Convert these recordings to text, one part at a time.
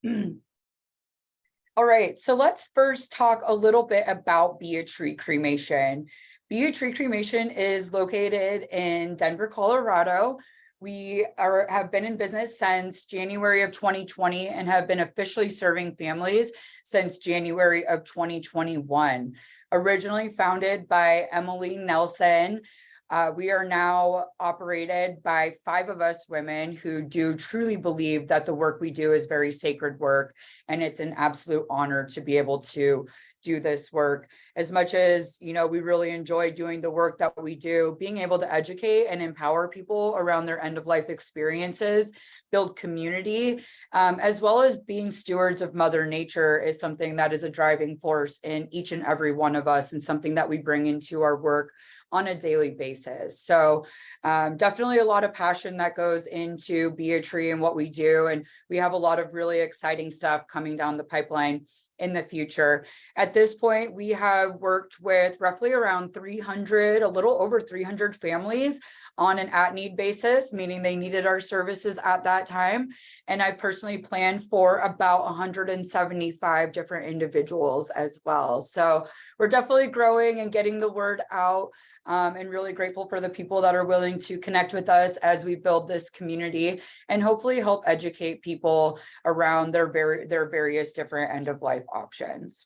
All right, so let's first talk a little bit about Be a Tree Cremation. Be a Tree Cremation is located in Denver, Colorado. We have been in business since January of 2020 and have been officially serving families since January of 2021. Originally founded by Emily Nelson, we are now operated by 5 of us women who do truly believe that the work we do is very sacred work, and it's an absolute honor to be able to do this work. As much as, you know, we really enjoy doing the work that we do, being able to educate and empower people around their end of life experiences, build community, as well as being stewards of Mother Nature is something that is a driving force in each and every one of us, and something that we bring into our work on a daily basis. So definitely a lot of passion that goes into Be a Tree and what we do. And we have a lot of really exciting stuff coming down the pipeline in the future. At this point, we have worked with roughly around 300, a little over 300 families on an at-need basis, meaning they needed our services at that time. And I personally planned for about 175 different individuals as well. So we're definitely growing and getting the word out, and really grateful for the people that are willing to connect with us as we build this community and hopefully help educate people around their various different end of life options.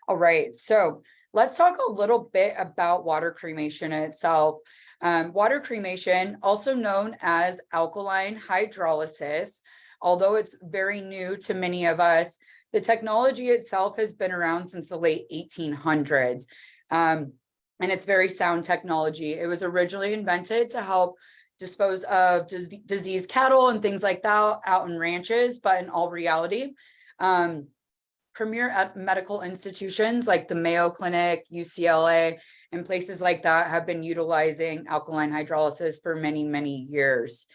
All right, so let's talk a little bit about water cremation itself. Water cremation, also known as alkaline hydrolysis, although it's very new to many of us, the technology itself has been around since the late 1800s. And it's very sound technology. It was originally invented to help dispose of diseased cattle and things like that out in ranches, but in all reality, premier medical institutions like the Mayo Clinic, UCLA, and places like that have been utilizing alkaline hydrolysis for many, many years.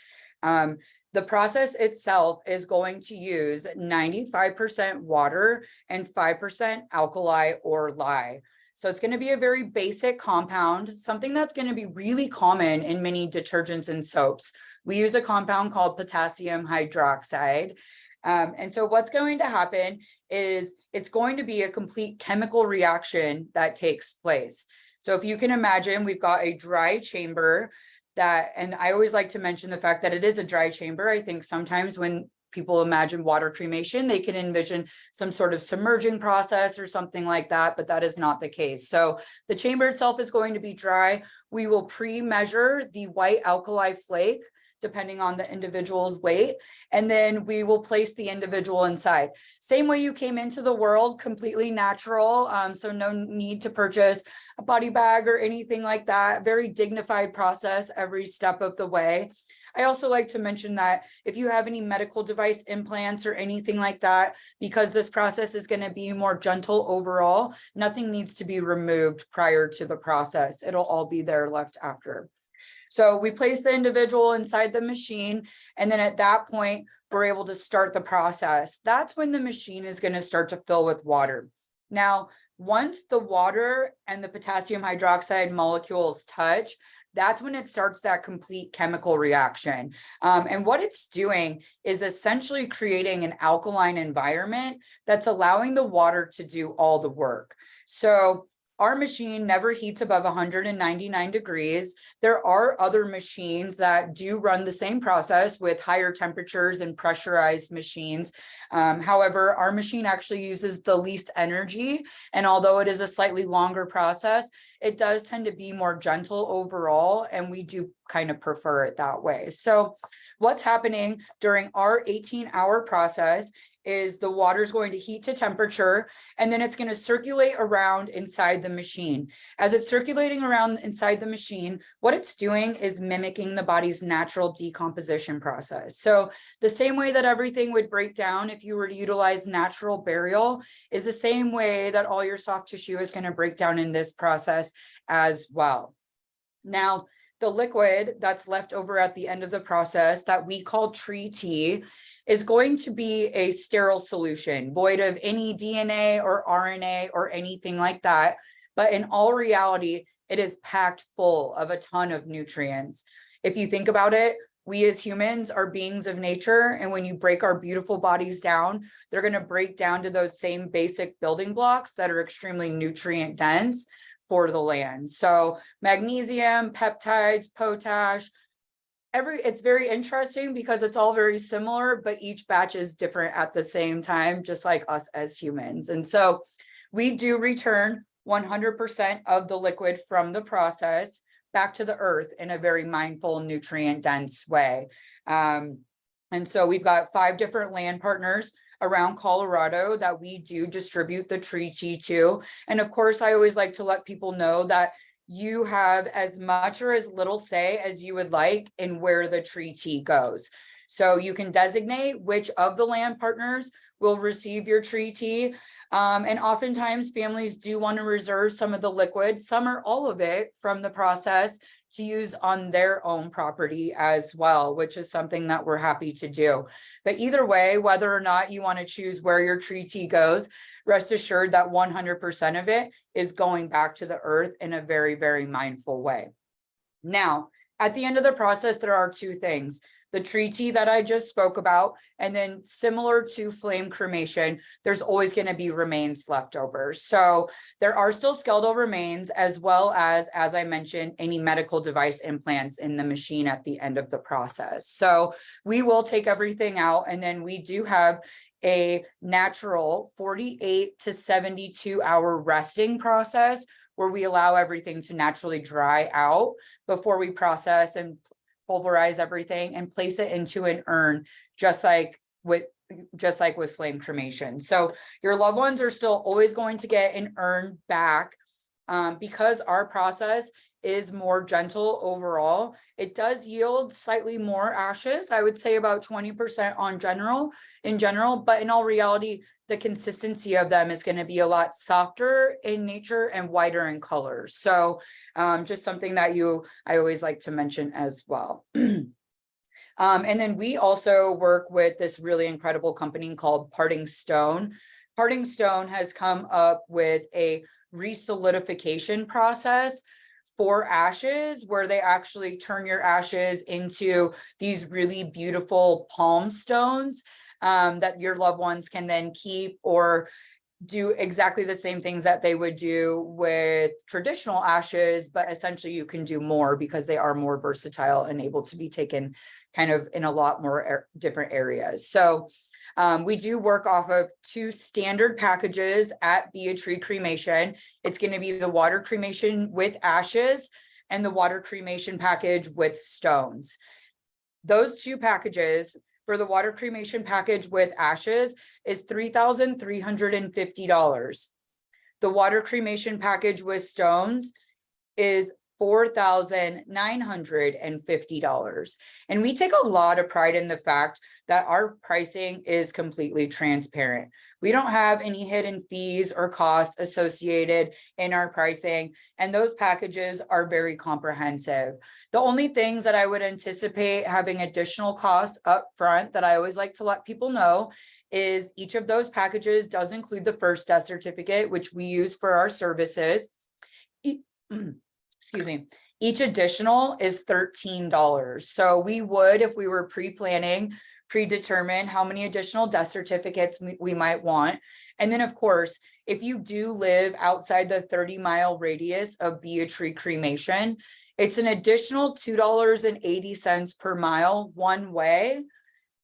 The process itself is going to use 95% water and 5% alkali or lye. So it's going to be a very basic compound, something that's going to be really common in many detergents and soaps. We use a compound called potassium hydroxide. And so what's going to happen is it's going to be a complete chemical reaction that takes place. So if you can imagine, we've got a dry chamber that, and I always like to mention the fact that it is a dry chamber. I think sometimes when people imagine water cremation, they can envision some sort of submerging process or something like that, but that is not the case. So the chamber itself is going to be dry. We will pre-measure the white alkali flake depending on the individual's weight, and then we will place the individual inside. Same way you came into the world, completely natural, so no need to purchase a body bag or anything like that. Very dignified process every step of the way. I also like to mention that if you have any medical device implants or anything like that, because this process is going to be more gentle overall, nothing needs to be removed prior to the process. It'll all be there left after. So we place the individual inside the machine, and then at that point, we're able to start the process. That's when the machine is going to start to fill with water. Now, once the water and the potassium hydroxide molecules touch, that's when it starts that complete chemical reaction. And what it's doing is essentially creating an alkaline environment that's allowing the water to do all the work. So our machine never heats above 199 degrees. There are other machines that do run the same process with higher temperatures and pressurized machines. However, our machine actually uses the least energy. And although it is a slightly longer process, it does tend to be more gentle overall. And we do kind of prefer it that way. So what's happening during our 18-hour process is the water is going to heat to temperature, and then it's going to circulate around inside the machine. As it's circulating around inside the machine, what it's doing is mimicking the body's natural decomposition process. So the same way that everything would break down if you were to utilize natural burial is the same way that all your soft tissue is going to break down in this process as well. Now, the liquid that's left over at the end of the process that we call tree tea is going to be a sterile solution, void of any DNA or RNA or anything like that. But in all reality, it is packed full of a ton of nutrients. If you think about it, we as humans are beings of nature. And when you break our beautiful bodies down, they're going to break down to those same basic building blocks that are extremely nutrient dense for the land. So magnesium, peptides, potash, it's very interesting because it's all very similar, but each batch is different at the same time, just like us as humans. And so we do return 100% of the liquid from the process back to the earth in a very mindful, nutrient dense way. And so we've got 5 different land partners around Colorado that we do distribute the tree tea to. And of course, I always like to let people know that you have as much or as little say as you would like in where the tree tea goes. So you can designate which of the land partners will receive your tree tea. And oftentimes families do want to reserve some of the liquid, some or all of it from the process to use on their own property as well, which is something that we're happy to do. But either way, whether or not you want to choose where your tree tea goes, rest assured that 100% of it is going back to the earth in a very, very mindful way. Now, at the end of the process, there are 2 things. The tree tea that I just spoke about, and then similar to flame cremation, there's always going to be remains left over. So there are still skeletal remains, as well as I mentioned, any medical device implants in the machine at the end of the process. So we will take everything out, and then we do have a natural 48 to 72 hour resting process where we allow everything to naturally dry out before we process and pulverize everything and place it into an urn, just like with flame cremation. So your loved ones are still always going to get an urn back, because our process is more gentle overall. It does yield slightly more ashes. I would say about 20% in general, but in all reality, the consistency of them is going to be a lot softer in nature and whiter in color. So just something that I always like to mention as well. And then we also work with this really incredible company called Parting Stone. Parting Stone has come up with a resolidification process for ashes, where they actually turn your ashes into these really beautiful palm stones that your loved ones can then keep or do exactly the same things that they would do with traditional ashes, but essentially you can do more because they are more versatile and able to be taken kind of in a lot more different areas. So we do work off of 2 standard packages at Be a Tree Cremation. It's going to be the water cremation with ashes and the water cremation package with stones. Those 2 packages, for the water cremation package with ashes, is $3,350. The water cremation package with stones is $4,950. And we take a lot of pride in the fact that our pricing is completely transparent. We don't have any hidden fees or costs associated in our pricing, and those packages are very comprehensive. The only things that I would anticipate having additional costs up front that I always like to let people know is each of those packages does include the first death certificate, which we use for our services. Excuse me, each additional is $13. So we would, if we were pre-planning, predetermine how many additional death certificates we might want. And then of course, if you do live outside the 30-mile radius of Be a Tree Cremation, it's an additional $2.80 per mile one way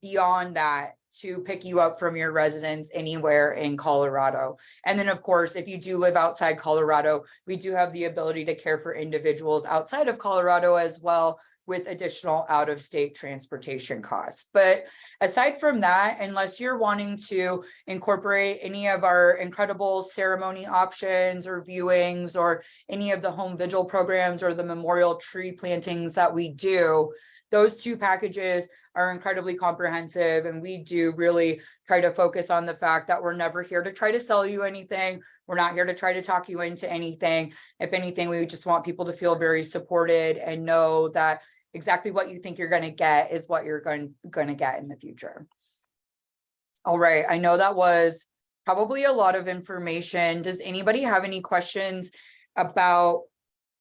beyond that to pick you up from your residence anywhere in Colorado. And then of course, if you do live outside Colorado, we do have the ability to care for individuals outside of Colorado as well, with additional out-of-state transportation costs. But aside from that, unless you're wanting to incorporate any of our incredible ceremony options or viewings or any of the home vigil programs or the memorial tree plantings that we do, those 2 packages are incredibly comprehensive, and we do really try to focus on the fact that we're never here to try to sell you anything. We're not here to try to talk you into anything. If anything, we just want people to feel very supported and know that exactly what you think you're going to get is what you're going to get in the future. All right, I know that was probably a lot of information. Does anybody have any questions about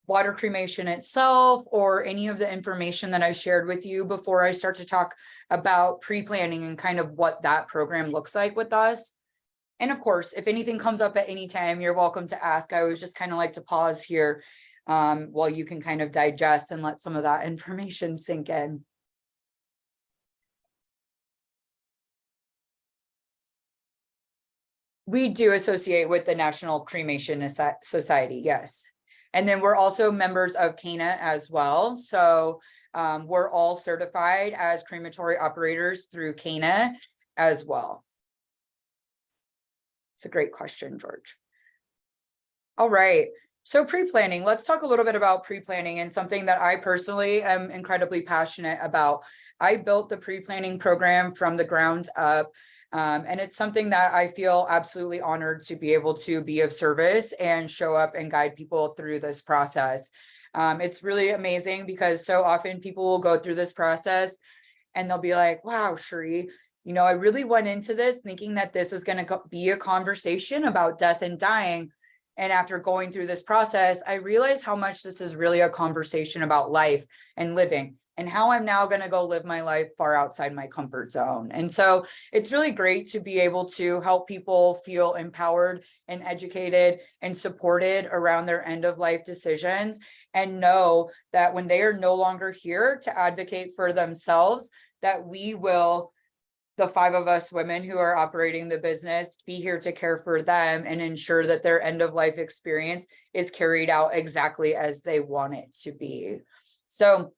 water cremation itself or any of the information that I shared with you before I start to talk about pre-planning and kind of what that program looks like with us. And of course, if anything comes up at any time, you're welcome to ask. I always just kind of like to pause here while you can kind of digest and let some of that information sink in. We do associate with the National Cremation Society, yes. And then we're also members of CANA as well. So we're all certified as crematory operators through CANA as well. It's a great question, George. All right. So pre-planning, let's talk a little bit about pre-planning and something that I personally am incredibly passionate about. I built the pre-planning program from the ground up. And it's something that I feel absolutely honored to be able to be of service and show up and guide people through this process. It's really amazing because so often people will go through this process and they'll be like, wow, Cherie, you know, I really went into this thinking that this was going to be a conversation about death and dying. And after going through this process, I realized how much this is really a conversation about life and living, and how I'm now going to go live my life far outside my comfort zone. And so it's really great to be able to help people feel empowered and educated and supported around their end of life decisions, and know that when they are no longer here to advocate for themselves, that we will, the 5 of us women who are operating the business, be here to care for them and ensure that their end of life experience is carried out exactly as they want it to be. So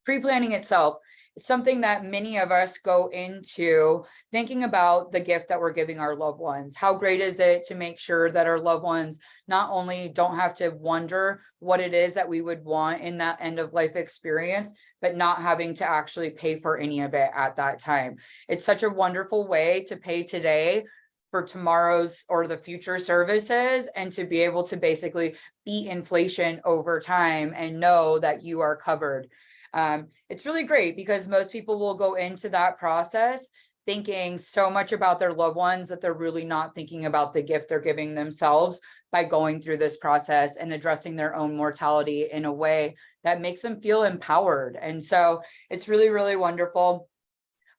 pre-planning itself is something that many of us go into thinking about the gift that we're giving our loved ones. How great is it to make sure that our loved ones not only don't have to wonder what it is that we would want in that end of life experience, but not having to actually pay for any of it at that time. It's such a wonderful way to pay today for tomorrow's or the future services, and to be able to basically beat inflation over time and know that you are covered. It's really great because most people will go into that process thinking so much about their loved ones that they're really not thinking about the gift they're giving themselves by going through this process and addressing their own mortality in a way that makes them feel empowered. And so it's really, really wonderful.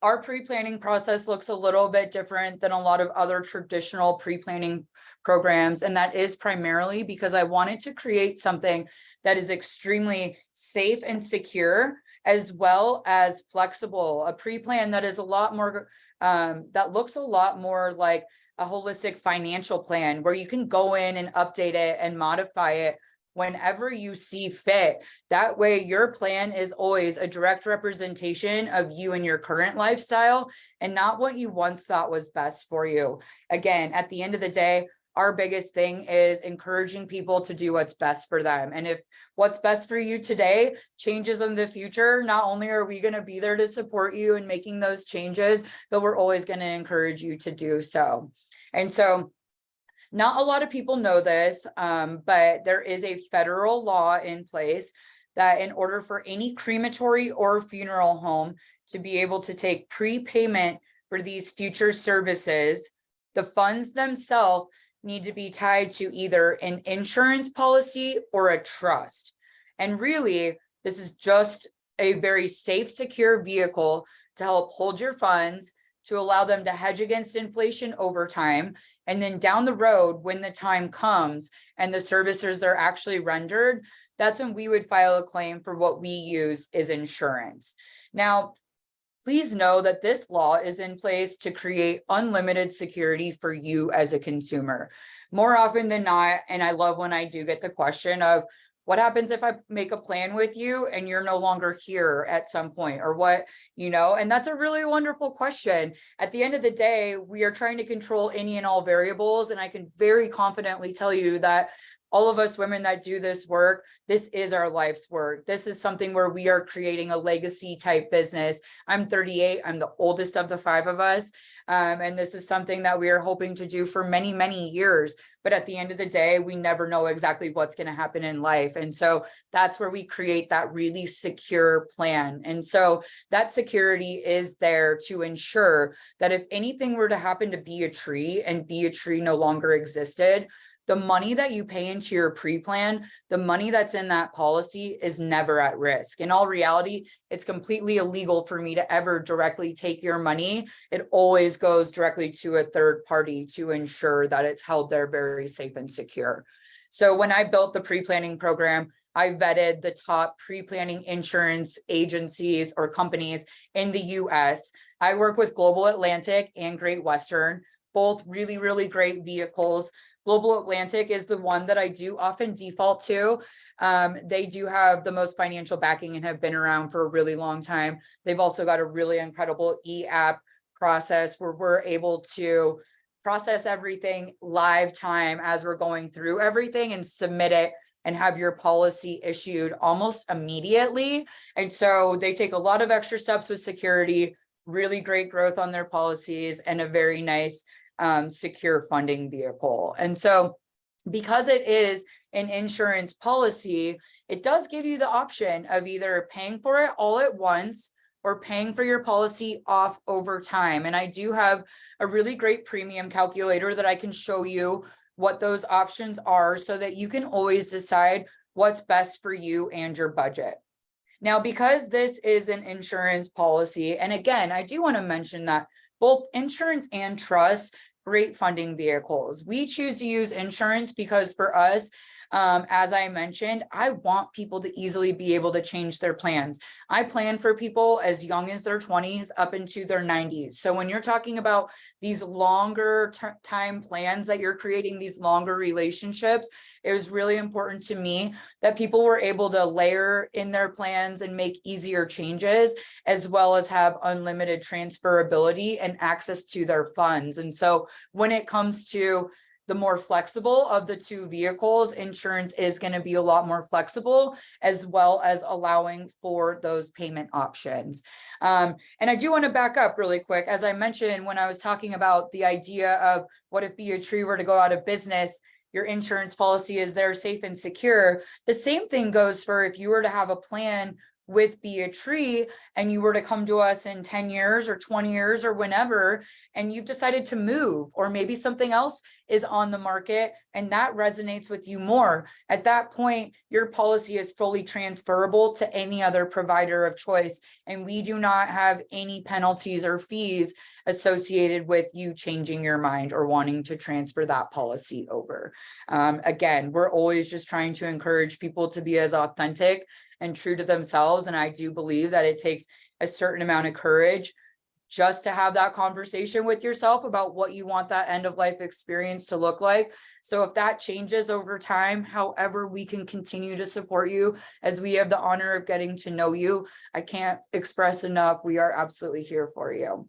Our pre-planning process looks a little bit different than a lot of other traditional pre-planning programs. And that is primarily because I wanted to create something that is extremely safe and secure, as well as flexible, a pre-plan that is a lot more, that looks a lot more like a holistic financial plan where you can go in and update it and modify it whenever you see fit. That way your plan is always a direct representation of you and your current lifestyle, and not what you once thought was best for you. Again, at the end of the day, our biggest thing is encouraging people to do what's best for them. And if what's best for you today changes in the future, not only are we going to be there to support you in making those changes, but we're always going to encourage you to do so. And so not a lot of people know this, but there is a federal law in place that in order for any crematory or funeral home to be able to take prepayment for these future services, the funds themselves need to be tied to either an insurance policy or a trust. And really, this is just a very safe, secure vehicle to help hold your funds, to allow them to hedge against inflation over time. And then down the road, when the time comes and the services are actually rendered, that's when we would file a claim for what we use is insurance. Now, please know that this law is in place to create unlimited security for you as a consumer. More often than not, and I love when I do get the question of, what happens if I make a plan with you and you're no longer here at some point, or what, you know, and that's a really wonderful question. At the end of the day, we are trying to control any and all variables. And I can very confidently tell you that all of us women that do this work, this is our life's work. This is something where we are creating a legacy type business. I'm 38. I'm the oldest of the 5 of us. And this is something that we are hoping to do for many, many years. But at the end of the day, we never know exactly what's going to happen in life. And so that's where we create that really secure plan. And so that security is there to ensure that if anything were to happen to be a tree and be a tree no longer existed, the money that you pay into your pre-plan, the money that's in that policy is never at risk. In all reality, it's completely illegal for me to ever directly take your money. It always goes directly to a third party to ensure that it's held there very safe and secure. So when I built the pre-planning program, I vetted the top pre-planning insurance agencies or companies in the US. I work with Global Atlantic and Great Western, both really, really great vehicles. Global Atlantic is the one that I do often default to. They do have the most financial backing and have been around for a really long time. They've also got a really incredible e-app process where we're able to process everything live time as we're going through everything and submit it and have your policy issued almost immediately. And so they take a lot of extra steps with security, really great growth on their policies, and a very nice secure funding vehicle. And so because it is an insurance policy, it does give you the option of either paying for it all at once or paying for your policy off over time. And I do have a really great premium calculator that I can show you what those options are so that you can always decide what's best for you and your budget. Now, because this is an insurance policy, and again, I do want to mention that both insurance and trust, great funding vehicles. We choose to use insurance because for us, as I mentioned, I want people to easily be able to change their plans. I plan for people as young as their 20s up into their 90s. So when you're talking about these longer time plans that you're creating, these longer relationships, it was really important to me that people were able to layer in their plans and make easier changes, as well as have unlimited transferability and access to their funds. And so when it comes to the more flexible of the two vehicles, insurance is going to be a lot more flexible, as well as allowing for those payment options. And I do want to back up really quick. As I mentioned, when I was talking about the idea of what if Be-A-Tree were to go out of business, your insurance policy is there safe and secure. The same thing goes for if you were to have a plan with Be-A-Tree and you were to come to us in 10 years or 20 years or whenever, and you've decided to move, or maybe something else is on the market and that resonates with you more. At that point, your policy is fully transferable to any other provider of choice. And we do not have any penalties or fees associated with you changing your mind or wanting to transfer that policy over. Again, we're always just trying to encourage people to be as authentic and true to themselves. And I do believe that it takes a certain amount of courage just to have that conversation with yourself about what you want that end of life experience to look like. So if that changes over time, however, we can continue to support you as we have the honor of getting to know you. I can't express enough. We are absolutely here for you.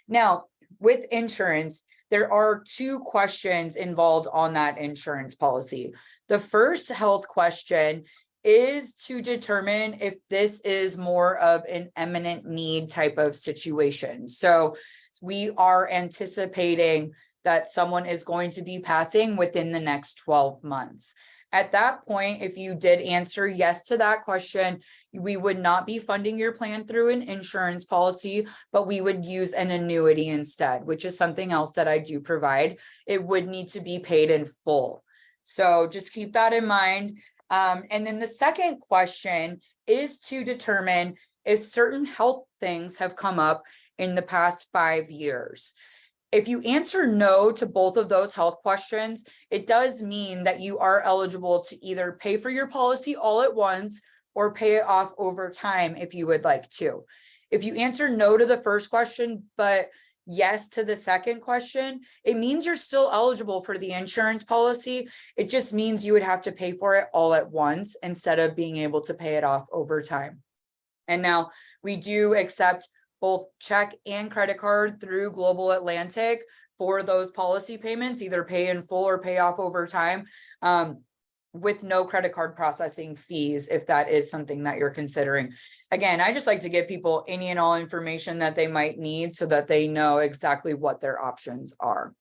Now, with insurance, there are two questions involved on that insurance policy. The first health question is to determine if this is more of an imminent need type of situation. So we are anticipating that someone is going to be passing within the next 12 months. At that point, if you did answer yes to that question, we would not be funding your plan through an insurance policy, but we would use an annuity instead, which is something else that I do provide. It would need to be paid in full. So just keep that in mind. And then the second question is to determine if certain health things have come up in the past 5 years. If you answer no to both of those health questions, it does mean that you are eligible to either pay for your policy all at once or pay it off over time if you would like to. If you answer no to the first question, but yes to the second question, it means you're still eligible for the insurance policy. It just means you would have to pay for it all at once instead of being able to pay it off over time. And now we do accept both check and credit card through Global Atlantic for those policy payments, either pay in full or pay off over time, with no credit card processing fees, if that is something that you're considering. Again, I just like to give people any and all information that they might need so that they know exactly what their options are.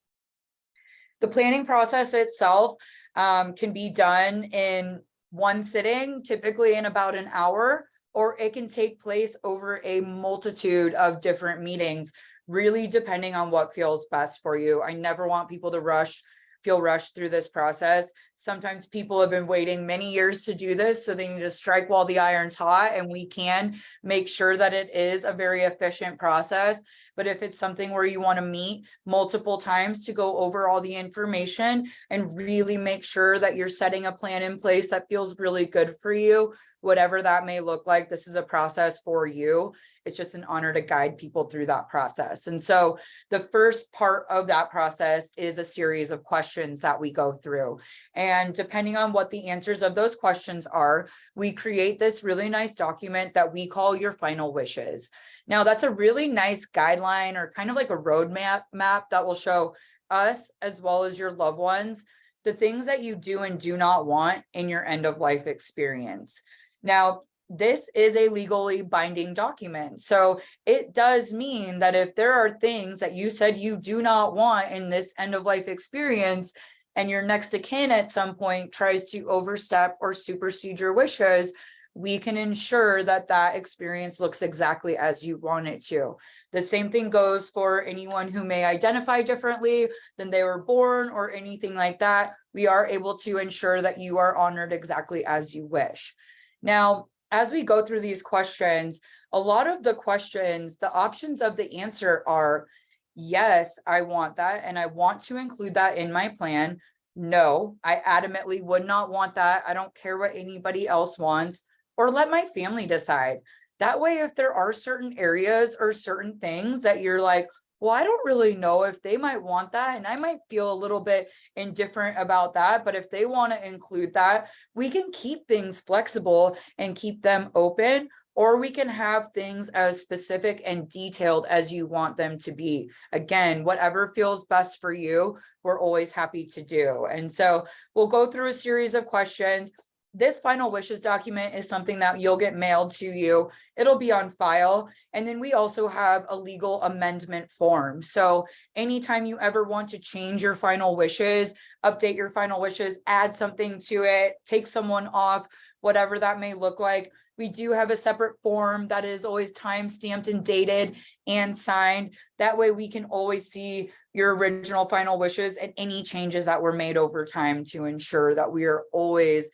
The planning process itself can be done in one sitting, typically in about an hour, or it can take place over a multitude of different meetings, really depending on what feels best for you. I never want people to rush feel rushed through this process. Sometimes people have been waiting many years to do this, so they need to strike while the iron's hot, and we can make sure that it is a very efficient process. But if it's something where you want to meet multiple times to go over all the information and really make sure that you're setting a plan in place that feels really good for you, whatever that may look like, this is a process for you. It's just an honor to guide people through that process. And so the first part of that process is a series of questions that we go through. And depending on what the answers of those questions are, we create this really nice document that we call your final wishes. Now, that's a really nice guideline or kind of like a roadmap that will show us as well as your loved ones the things that you do and do not want in your end of life experience. Now, this is a legally binding document. So it does mean that if there are things that you said you do not want in this end of life experience, and your next of kin at some point tries to overstep or supersede your wishes, we can ensure that that experience looks exactly as you want it to. The same thing goes for anyone who may identify differently than they were born or anything like that. We are able to ensure that you are honored exactly as you wish. Now, as we go through these questions, a lot of the questions, the options of the answer are, yes, I want that, and I want to include that in my plan. No, I adamantly would not want that. I don't care what anybody else wants, or let my family decide. That way, if there are certain areas or certain things that you're like, well, I don't really know if they might want that, and I might feel a little bit indifferent about that, but if they want to include that, we can keep things flexible and keep them open, or we can have things as specific and detailed as you want them to be. Again, whatever feels best for you, we're always happy to do. And so we'll go through a series of questions. This final wishes document is something that you'll get mailed to you. It'll be on file. And then we also have a legal amendment form. So anytime you ever want to change your final wishes, update your final wishes, add something to it, take someone off, whatever that may look like, we do have a separate form that is always time-stamped and dated and signed. That way we can always see your original final wishes and any changes that were made over time to ensure that we are always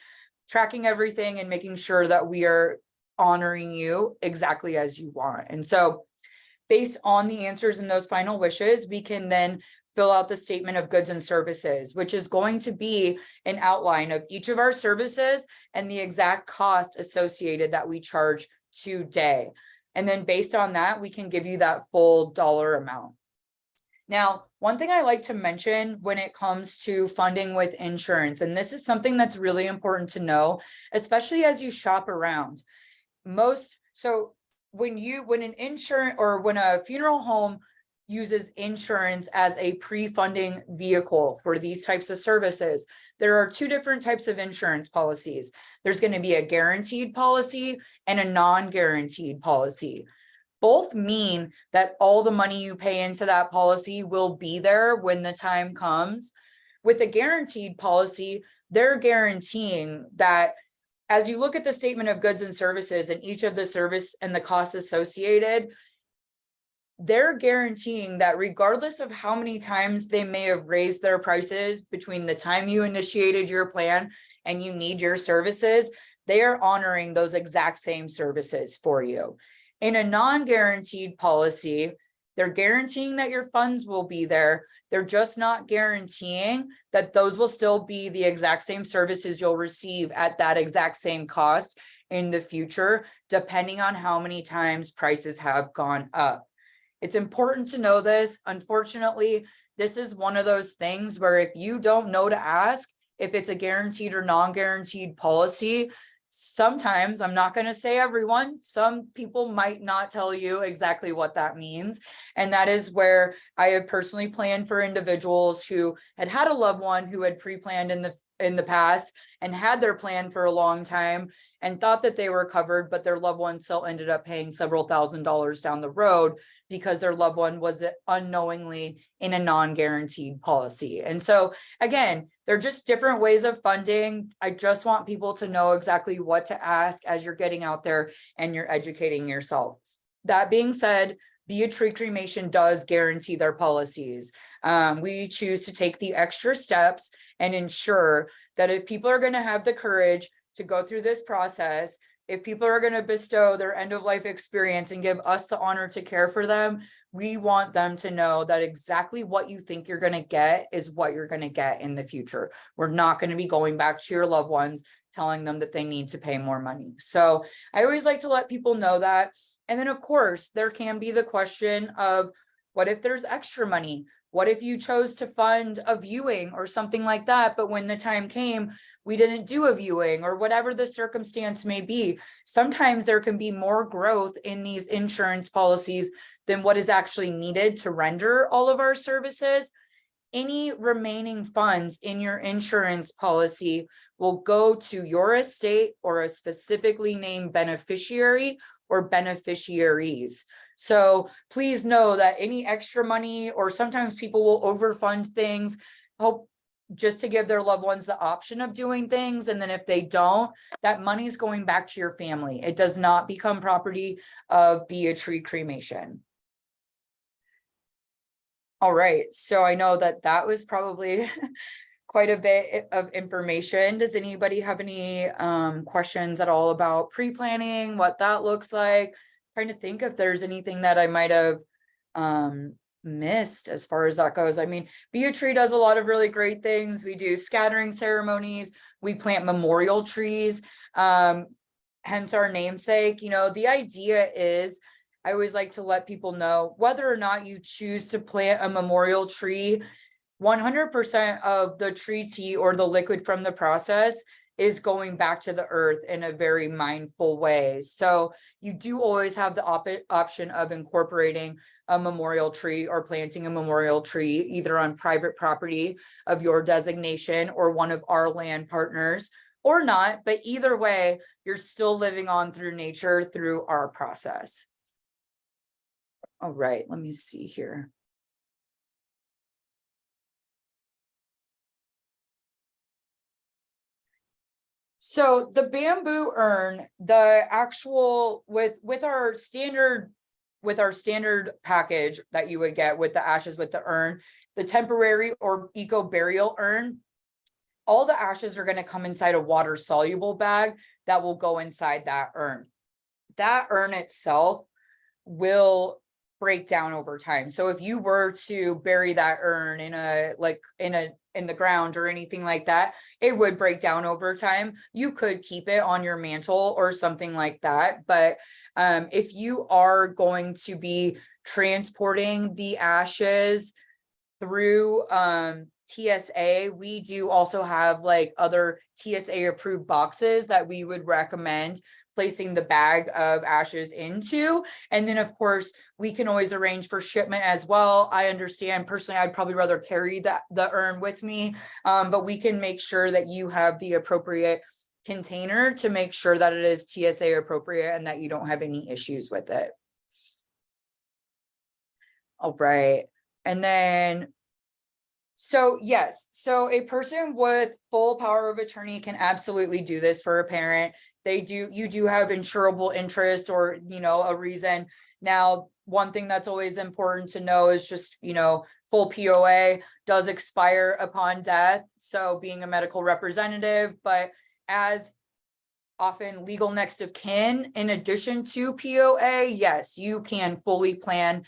tracking everything and making sure that we are honoring you exactly as you want. And so based on the answers in those final wishes, we can then fill out the statement of goods and services, which is going to be an outline of each of our services and the exact cost associated that we charge today. And then based on that, we can give you that full dollar amount. Now, one thing I like to mention when it comes to funding with insurance, and this is something that's really important to know, especially as you shop around. When an insurance or when a funeral home uses insurance as a pre-funding vehicle for these types of services, there are two different types of insurance policies. There's going to be a guaranteed policy and a non-guaranteed policy. Both mean that all the money you pay into that policy will be there when the time comes. With a guaranteed policy, they're guaranteeing that as you look at the statement of goods and services and each of the service and the costs associated, they're guaranteeing that regardless of how many times they may have raised their prices between the time you initiated your plan and you need your services, they are honoring those exact same services for you. In a non-guaranteed policy, they're guaranteeing that your funds will be there. They're just not guaranteeing that those will still be the exact same services you'll receive at that exact same cost in the future, depending on how many times prices have gone up. It's important to know this. Unfortunately, this is one of those things where if you don't know to ask if it's a guaranteed or non-guaranteed policy, sometimes, I'm not going to say everyone, some people might not tell you exactly what that means. And that is where I have personally planned for individuals who had a loved one who had pre-planned in the past and had their plan for a long time and thought that they were covered, but their loved one still ended up paying several $1,000s down the road because their loved one was unknowingly in a non-guaranteed policy. And so again, they're just different ways of funding. I just want people to know exactly what to ask as you're getting out there and you're educating yourself. That being said, Tree Cremation does guarantee their policies. We choose to take the extra steps and ensure that if people are going to have the courage to go through this process, if people are going to bestow their end of life experience and give us the honor to care for them, we want them to know that exactly what you think you're going to get is what you're going to get in the future. We're not going to be going back to your loved ones telling them that they need to pay more money. So I always like to let people know that. And then of course, there can be the question of, what if there's extra money? What if you chose to fund a viewing or something like that, but when the time came, we didn't do a viewing, or whatever the circumstance may be? Sometimes there can be more growth in these insurance policies than what is actually needed to render all of our services. Any remaining funds in your insurance policy will go to your estate or a specifically named beneficiary or beneficiaries. So please know that any extra money, or sometimes people will overfund things, hope just to give their loved ones the option of doing things. And then if they don't, that money is going back to your family. It does not become property of Tree Cremation. All right, so I know that that was probably quite a bit of information. Does anybody have any questions at all about pre-planning, what that looks like? Trying to think if there's anything that I might have missed as far as that goes. I mean, Be a Tree does a lot of really great things. We do scattering ceremonies, we plant memorial trees, hence our namesake. You know, the idea is, I always like to let people know, whether or not you choose to plant a memorial tree, 100% of the tree tea or the liquid from the process is going back to the earth in a very mindful way. So you do always have the option of incorporating a memorial tree or planting a memorial tree, either on private property of your designation or one of our land partners, or not. But either way, you're still living on through nature through our process. All right, let me see here. So the bamboo urn, the actual with our standard package that you would get with the ashes with the urn, the temporary or eco burial urn, all the ashes are going to come inside a water soluble bag that will go inside that urn. That urn itself will break down over time. So if you were to bury that urn in the ground or anything like that, it would break down over time. You could keep it on your mantle or something like that. But if you are going to be transporting the ashes through TSA, we do also have like other TSA approved boxes that we would recommend placing the bag of ashes into. And then of course, we can always arrange for shipment as well. I understand personally, I'd probably rather carry the urn with me, but we can make sure that you have the appropriate container to make sure that it is TSA appropriate and that you don't have any issues with it. All right. And then, so yes, so a person with full power of attorney can absolutely do this for a parent. You do have insurable interest or, you know, a reason. Now, one thing that's always important to know is just, you know, full POA does expire upon death. So being a medical representative, but as often legal next of kin, in addition to POA, yes, you can fully plan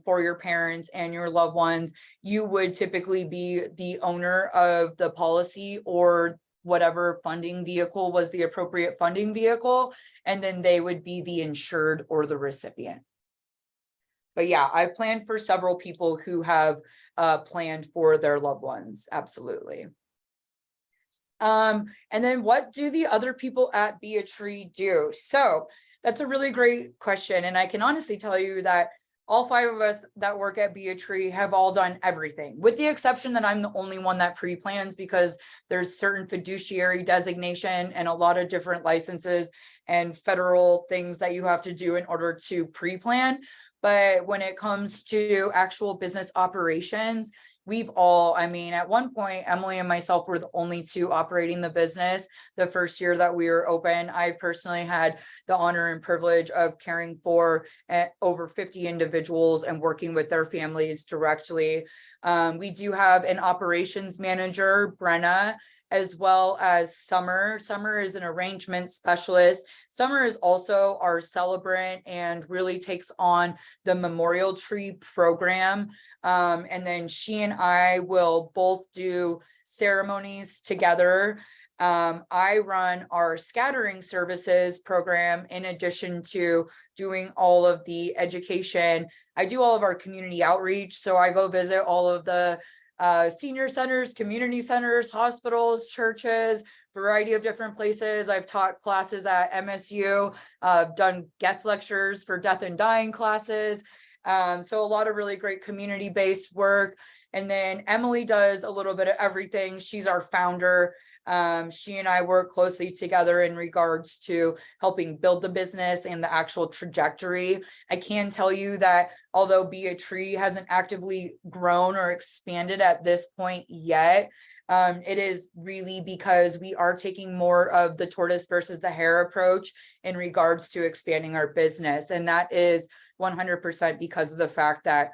for your parents and your loved ones. You would typically be the owner of the policy or whatever funding vehicle was the appropriate funding vehicle, and then they would be the insured or the recipient. But yeah, I planned for several people who have planned for their loved ones. Absolutely. And then what do the other people at Be a Tree do? So that's a really great question. And I can honestly tell you that all 5 of us that work at Be a Tree have all done everything, with the exception that I'm the only one that pre-plans, because there's certain fiduciary designation and a lot of different licenses and federal things that you have to do in order to pre-plan. But when it comes to actual business operations, I mean, at one point, Emily and myself were the only two operating the business. The first year that we were open, I personally had the honor and privilege of caring for over 50 individuals and working with their families directly. We do have an operations manager, Brenna, as well as Summer. Summer is an arrangement specialist. Summer is also our celebrant and really takes on the memorial tree program. And then she and I will both do ceremonies together. I run our scattering services program in addition to doing all of the education. I do all of our community outreach. So I go visit all of the senior centers, community centers, hospitals, churches, variety of different places. I've taught classes at MSU, done guest lectures for death and dying classes. So a lot of really great community-based work. And then Emily does a little bit of everything. She's our founder. She and I work closely together in regards to helping build the business and the actual trajectory. I can tell you that although Be a Tree hasn't actively grown or expanded at this point yet, it is really because we are taking more of the tortoise versus the hare approach in regards to expanding our business. And that is 100% because of the fact that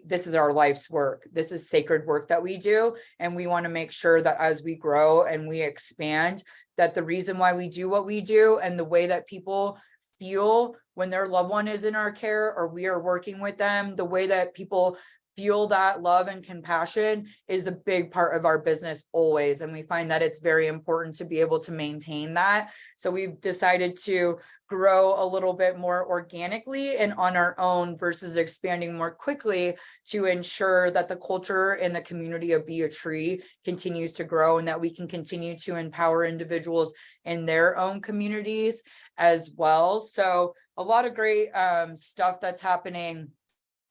this is our life's work. This is sacred work that we do. And we want to make sure that as we grow and we expand, that the reason why we do what we do and the way that people feel when their loved one is in our care or we are working with them, the way that people feel that love and compassion is a big part of our business always. And we find that it's very important to be able to maintain that. So we've decided to grow a little bit more organically and on our own versus expanding more quickly to ensure that the culture and the community of Be a Tree continues to grow and that we can continue to empower individuals in their own communities as well. So a lot of great stuff that's happening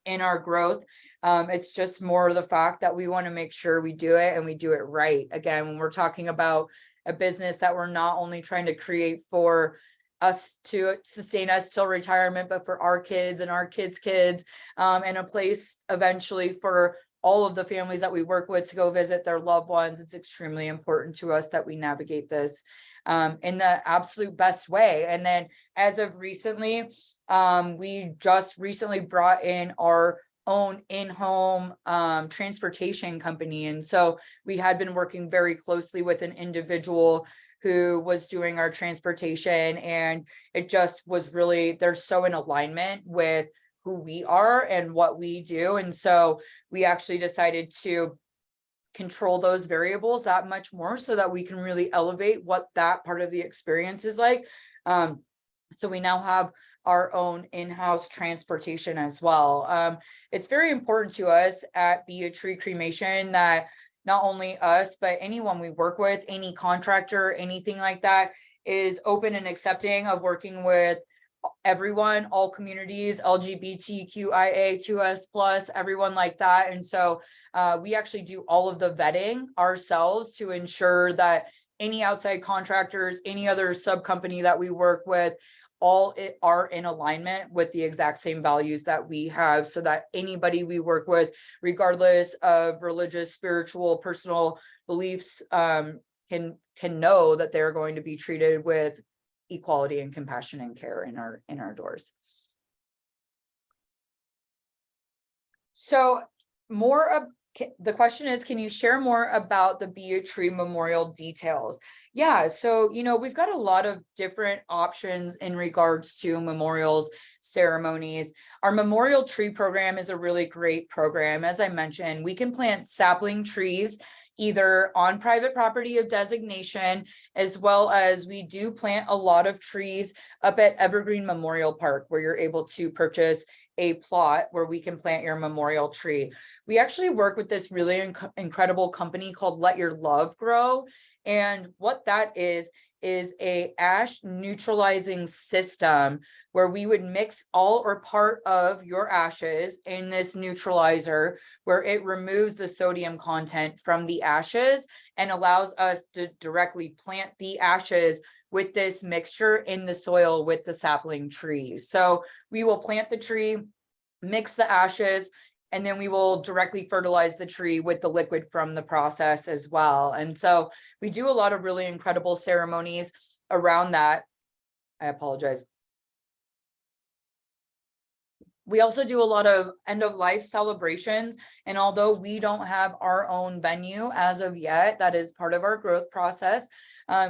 in our growth. It's just more of the fact that we want to make sure we do it and we do it right. Again, when we're talking about a business that we're not only trying to create for us to sustain us till retirement, but for our kids and our kids' kids, and a place eventually for all of the families that we work with to go visit their loved ones. It's extremely important to us that we navigate this in the absolute best way. And then as of recently, we just recently brought in our own in-home transportation company. And so we had been working very closely with an individual who was doing our transportation, and it just was really, they're so in alignment with who we are and what we do. And so we actually decided to control those variables that much more so that we can really elevate what that part of the experience is like. So we now have our own in-house transportation as well. It's very important to us at Be a Tree Cremation that not only us, but anyone we work with, any contractor, anything like that, is open and accepting of working with everyone, all communities, LGBTQIA2S+, everyone like that. And so we actually do all of the vetting ourselves to ensure that any outside contractors, any other sub company that we work with, all are in alignment with the exact same values that we have, so that anybody we work with, regardless of religious, spiritual, personal beliefs, can know that they're going to be treated with equality and compassion and care in our doors. So the question is, can you share more about the Be a Tree memorial details? Yeah, so, we've got a lot of different options in regards to memorials, ceremonies. Our memorial tree program is a really great program. As I mentioned, we can plant sapling trees either on private property of designation, as well as we do plant a lot of trees up at Evergreen Memorial Park, where you're able to purchase a plot where we can plant your memorial tree. We actually work with this really incredible company called Let Your Love Grow. And what that is a ash neutralizing system where we would mix all or part of your ashes in this neutralizer, where it removes the sodium content from the ashes and allows us to directly plant the ashes with this mixture in the soil with the sapling trees. So we will plant the tree, mix the ashes and then we will directly fertilize the tree with the liquid from the process as well. And so we do a lot of really incredible ceremonies around that. I apologize. We also do a lot of end of life celebrations. And although we don't have our own venue as of yet, that is part of our growth process.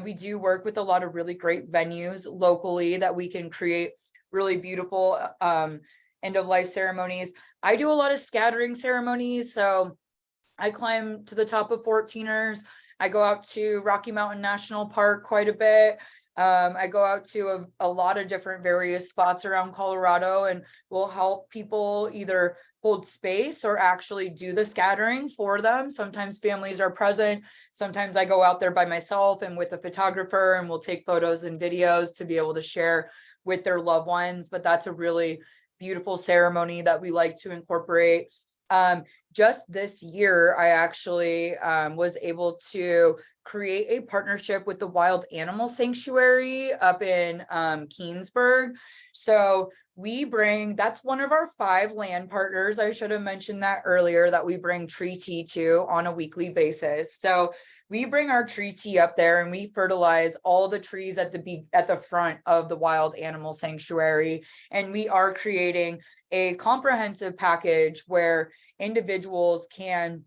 We do work with a lot of really great venues locally that we can create really beautiful end of life ceremonies. I do a lot of scattering ceremonies. So I climb to the top of 14ers. I go out to Rocky Mountain National Park quite a bit. I go out to a lot of different various spots around Colorado, and will help people either hold space or actually do the scattering for them. Sometimes families are present. Sometimes I go out there by myself and with a photographer, and we'll take photos and videos to be able to share with their loved ones. But that's a really beautiful ceremony that we like to incorporate. Just this year, I actually was able to create a partnership with the Wild Animal Sanctuary up in Keensburg. So we bring, that's one of our 5 land partners. I should have mentioned that earlier, that we bring tree tea to on a weekly basis. So we bring our tree tea up there and we fertilize all the trees at the front of the Wild Animal Sanctuary. And we are creating a comprehensive package where individuals can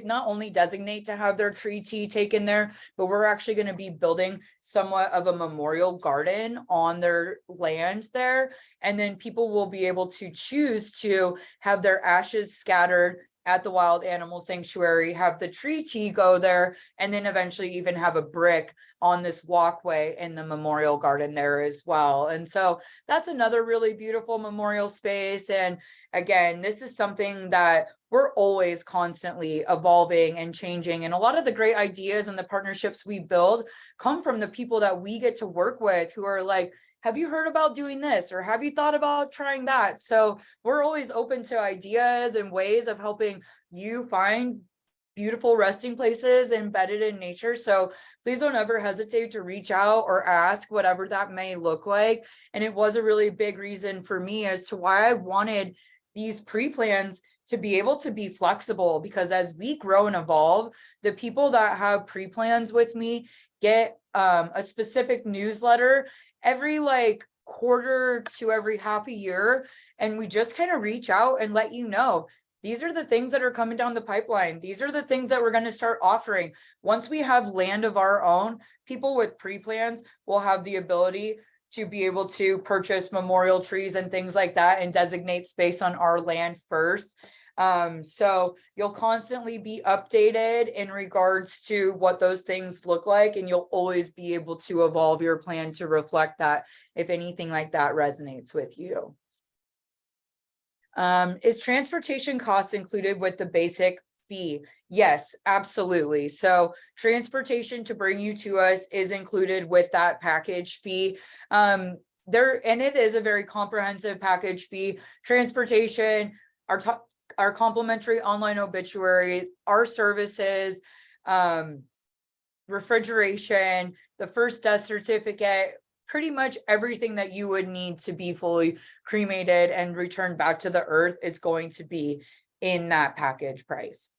not only designate to have their tree tea taken there, but we're actually going to be building somewhat of a memorial garden on their land there. And then people will be able to choose to have their ashes scattered at the Wild Animal Sanctuary, have the tree tea go there, and then eventually even have a brick on this walkway in the memorial garden there as well. And so that's another really beautiful memorial space. And again, this is something that we're always constantly evolving and changing. And a lot of the great ideas and the partnerships we build come from the people that we get to work with, who are like, have you heard about doing this? Or have you thought about trying that? So we're always open to ideas and ways of helping you find beautiful resting places embedded in nature. So please don't ever hesitate to reach out or ask, whatever that may look like. And it was a really big reason for me as to why I wanted these pre-plans to be able to be flexible, because as we grow and evolve, the people that have pre-plans with me get a specific newsletter every quarter to every half a year. And we just kind of reach out and let you know, these are the things that are coming down the pipeline. These are the things that we're going to start offering. Once we have land of our own, people with pre-plans will have the ability to be able to purchase memorial trees and things like that and designate space on our land first. So you'll constantly be updated in regards to what those things look like, and you'll always be able to evolve your plan to reflect that if anything like that resonates with you. Is transportation costs included with the basic fee? Yes, absolutely. So transportation to bring you to us is included with that package fee. And it is a very comprehensive package fee. Transportation, our complimentary online obituary, our services, refrigeration, the first death certificate, pretty much everything that you would need to be fully cremated and returned back to the earth is going to be in that package price.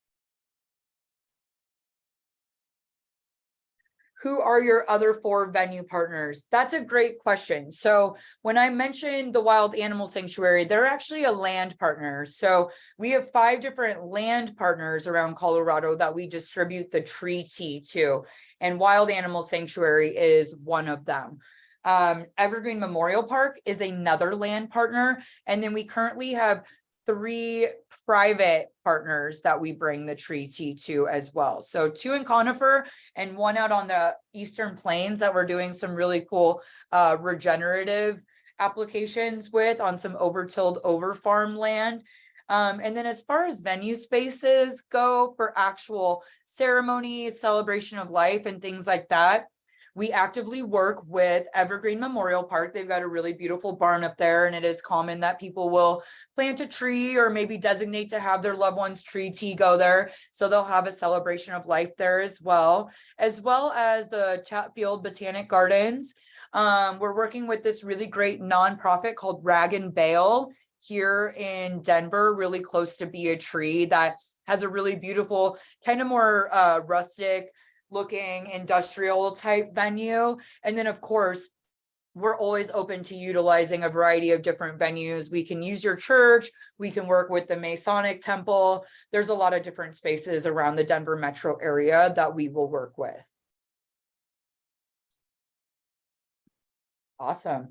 Who are your other 4 venue partners? That's a great question. So when I mentioned the Wild Animal Sanctuary, they're actually a land partner. So we have 5 different land partners around Colorado that we distribute the tree tea to, and Wild Animal Sanctuary is one of them. Evergreen Memorial Park is another land partner. And then we currently have 3 private partners that we bring the tree tea to as well. So 2 in Conifer and 1 out on the Eastern Plains that we're doing some really cool regenerative applications with on some over-tilled over farm land. And then as far as venue spaces go for actual ceremonies, celebration of life and things like that, we actively work with Evergreen Memorial Park. They've got a really beautiful barn up there, and it is common that people will plant a tree or maybe designate to have their loved one's tree tea go there. So they'll have a celebration of life there as well as the Chatfield Botanic Gardens. We're working with this really great nonprofit called Rag and Bale here in Denver, really close to Be a Tree, that has a really beautiful, kind of more rustic looking industrial type venue. And then of course, we're always open to utilizing a variety of different venues. We can use your church. We can work with the Masonic Temple. There's a lot of different spaces around the Denver metro area that we will work with. Awesome.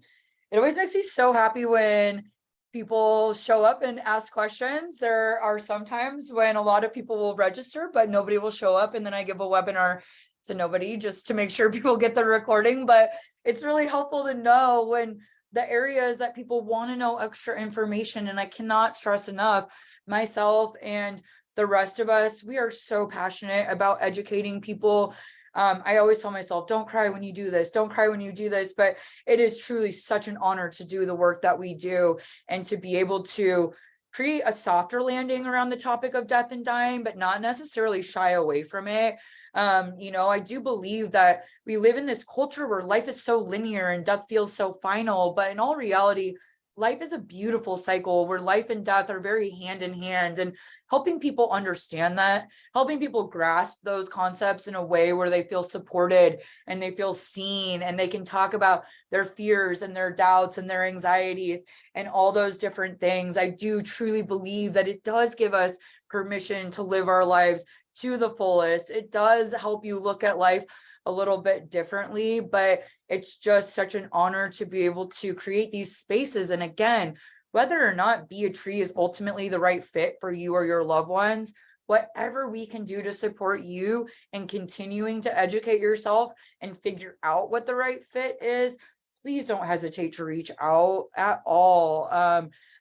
It always makes me so happy when people show up and ask questions. There are some times when a lot of people will register, but nobody will show up. And then I give a webinar to nobody just to make sure people get the recording. But it's really helpful to know when the areas that people want to know extra information. And I cannot stress enough, myself and the rest of us, we are so passionate about educating people. I always tell myself, don't cry when you do this, don't cry when you do this, but it is truly such an honor to do the work that we do and to be able to create a softer landing around the topic of death and dying, but not necessarily shy away from it. I do believe that we live in this culture where life is so linear and death feels so final, but in all reality, life is a beautiful cycle where life and death are very hand in hand, and helping people understand that, helping people grasp those concepts in a way where they feel supported and they feel seen, and they can talk about their fears and their doubts and their anxieties and all those different things. I do truly believe that it does give us permission to live our lives to the fullest. It does help you look at life a little bit differently, but it's just such an honor to be able to create these spaces. And again, whether or not Be a Tree is ultimately the right fit for you or your loved ones, whatever we can do to support you and continuing to educate yourself and figure out what the right fit is, please don't hesitate to reach out at all.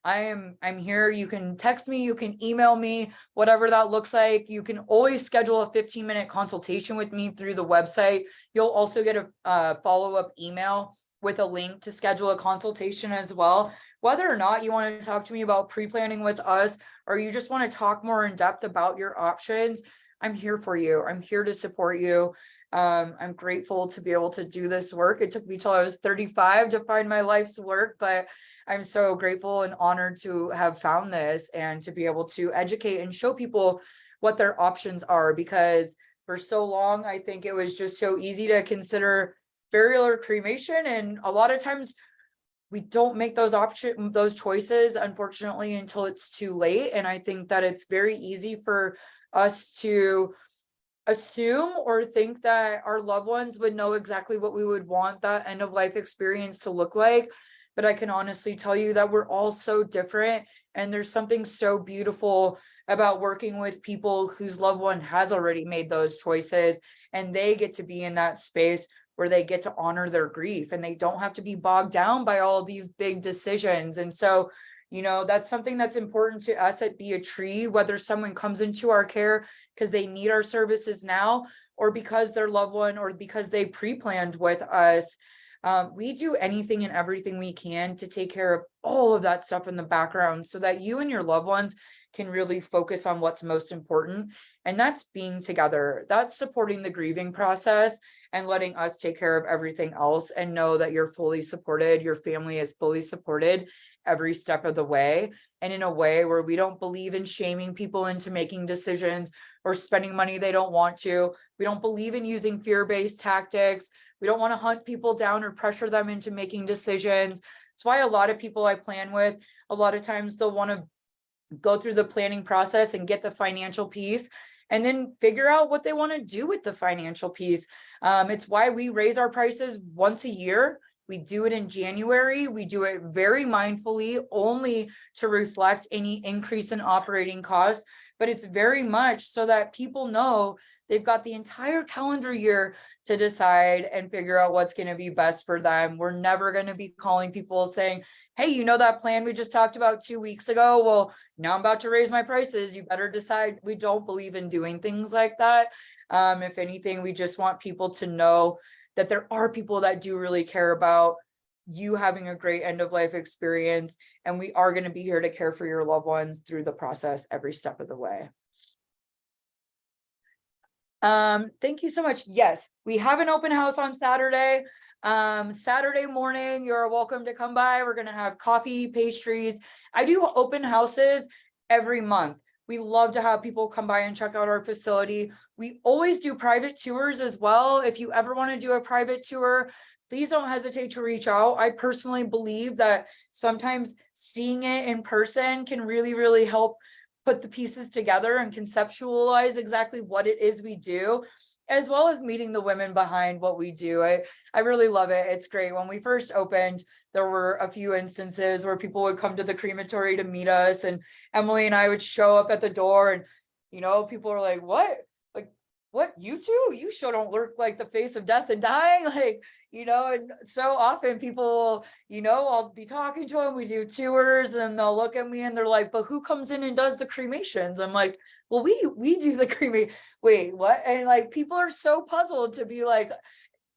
I'm here. You can text me, you can email me, whatever that looks like. You can always schedule a 15-minute consultation with me through the website. You'll also get a follow-up email with a link to schedule a consultation as well. Whether or not you want to talk to me about pre-planning with us, or you just want to talk more in depth about your options, I'm here for you. I'm here to support you. I'm grateful to be able to do this work. It took me till I was 35 to find my life's work, but I'm so grateful and honored to have found this and to be able to educate and show people what their options are, because for so long, I think it was just so easy to consider burial or cremation. And a lot of times we don't make those choices, unfortunately, until it's too late. And I think that it's very easy for us to assume or think that our loved ones would know exactly what we would want that end of life experience to look like. But I can honestly tell you that we're all so different. And there's something so beautiful about working with people whose loved one has already made those choices, and they get to be in that space where they get to honor their grief and they don't have to be bogged down by all of these big decisions. And so, that's something that's important to us at Be a Tree, whether someone comes into our care because they need our services now, or because their loved one, or because they pre-planned with us. We do anything and everything we can to take care of all of that stuff in the background so that you and your loved ones can really focus on what's most important. And that's being together. That's supporting the grieving process and letting us take care of everything else, and know that you're fully supported. Your family is fully supported every step of the way, and in a way where we don't believe in shaming people into making decisions or spending money they don't want to. We don't believe in using fear-based tactics. We don't want to hunt people down or pressure them into making decisions. That's why a lot of people I plan with, a lot of times they'll want to go through the planning process and get the financial piece, and then figure out what they want to do with the financial piece. It's why we raise our prices once a year. We do it in January. We do it very mindfully, only to reflect any increase in operating costs, but it's very much so that people know they've got the entire calendar year to decide and figure out what's going to be best for them. We're never going to be calling people saying, hey, that plan we just talked about 2 weeks ago? Well, now I'm about to raise my prices. You better decide. We don't believe in doing things like that. If anything, we just want people to know that there are people that do really care about you having a great end of life experience. And we are going to be here to care for your loved ones through the process every step of the way. Thank you so much. Yes, we have an open house on Saturday. Saturday morning, you're welcome to come by. We're going to have coffee, pastries. I do open houses every month. We love to have people come by and check out our facility. We always do private tours as well. If you ever want to do a private tour, please don't hesitate to reach out. I personally believe that sometimes seeing it in person can really, really help put the pieces together and conceptualize exactly what it is we do, as well as meeting the women behind what we do. I really love it. It's great. When we first opened, there were a few instances where people would come to the crematory to meet us, and Emily and I would show up at the door, and people are like, what, you two? You sure don't look like the face of death and dying. Like, and so often people, I'll be talking to them, we do tours, and they'll look at me and they're like, but who comes in and does the cremations? I'm like, well, we do the cremation. Wait, what? And like, people are so puzzled to be like,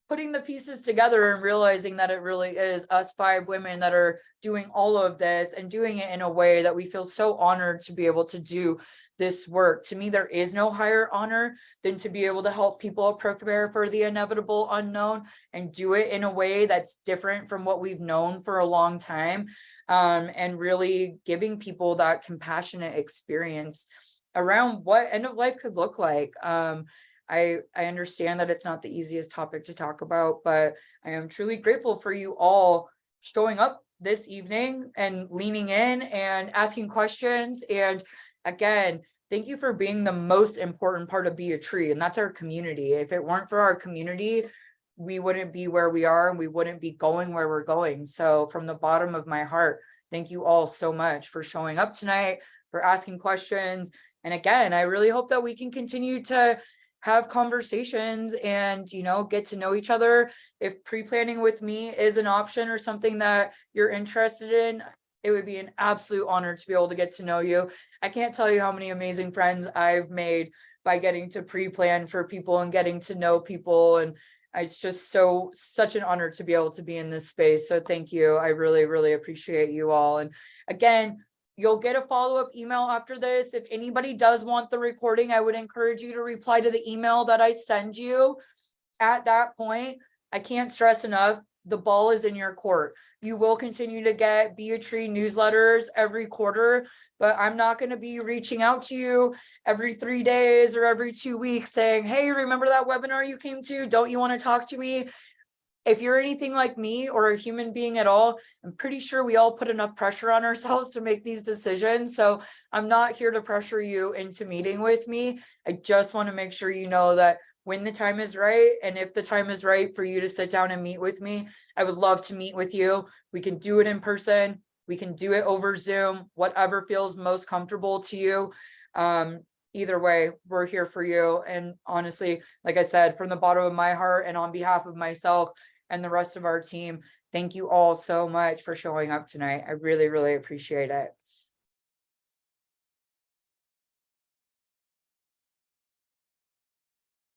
putting the pieces together and realizing that it really is us 5 women that are doing all of this and doing it in a way that we feel so honored to be able to do this work. To me, there is no higher honor than to be able to help people prepare for the inevitable unknown and do it in a way that's different from what we've known for a long time, and really giving people that compassionate experience around what end of life could look like. I understand that it's not the easiest topic to talk about, but I am truly grateful for you all showing up this evening and leaning in and asking questions. And again, thank you for being the most important part of Be a Tree, and that's our community. If it weren't for our community, we wouldn't be where we are and we wouldn't be going where we're going. So from the bottom of my heart, thank you all so much for showing up tonight, for asking questions. And again, I really hope that we can continue to have conversations and, get to know each other. If pre-planning with me is an option or something that you're interested in, it would be an absolute honor to be able to get to know you. I can't tell you how many amazing friends I've made by getting to pre-plan for people and getting to know people. And it's just such an honor to be able to be in this space. So thank you. I really, really appreciate you all. And again, you'll get a follow-up email after this. If anybody does want the recording, I would encourage you to reply to the email that I send you. At that point, I can't stress enough, the ball is in your court. You will continue to get Be a Tree newsletters every quarter, but I'm not going to be reaching out to you every 3 days or every 2 weeks saying, hey, remember that webinar you came to? Don't you want to talk to me? If you're anything like me or a human being at all, I'm pretty sure we all put enough pressure on ourselves to make these decisions. So I'm not here to pressure you into meeting with me. I just want to make sure you know that when the time is right, and if the time is right for you to sit down and meet with me, I would love to meet with you. We can do it in person. We can do it over Zoom, whatever feels most comfortable to you. Either way, we're here for you. And honestly, like I said, from the bottom of my heart and on behalf of myself and the rest of our team, thank you all so much for showing up tonight. I really, really appreciate it.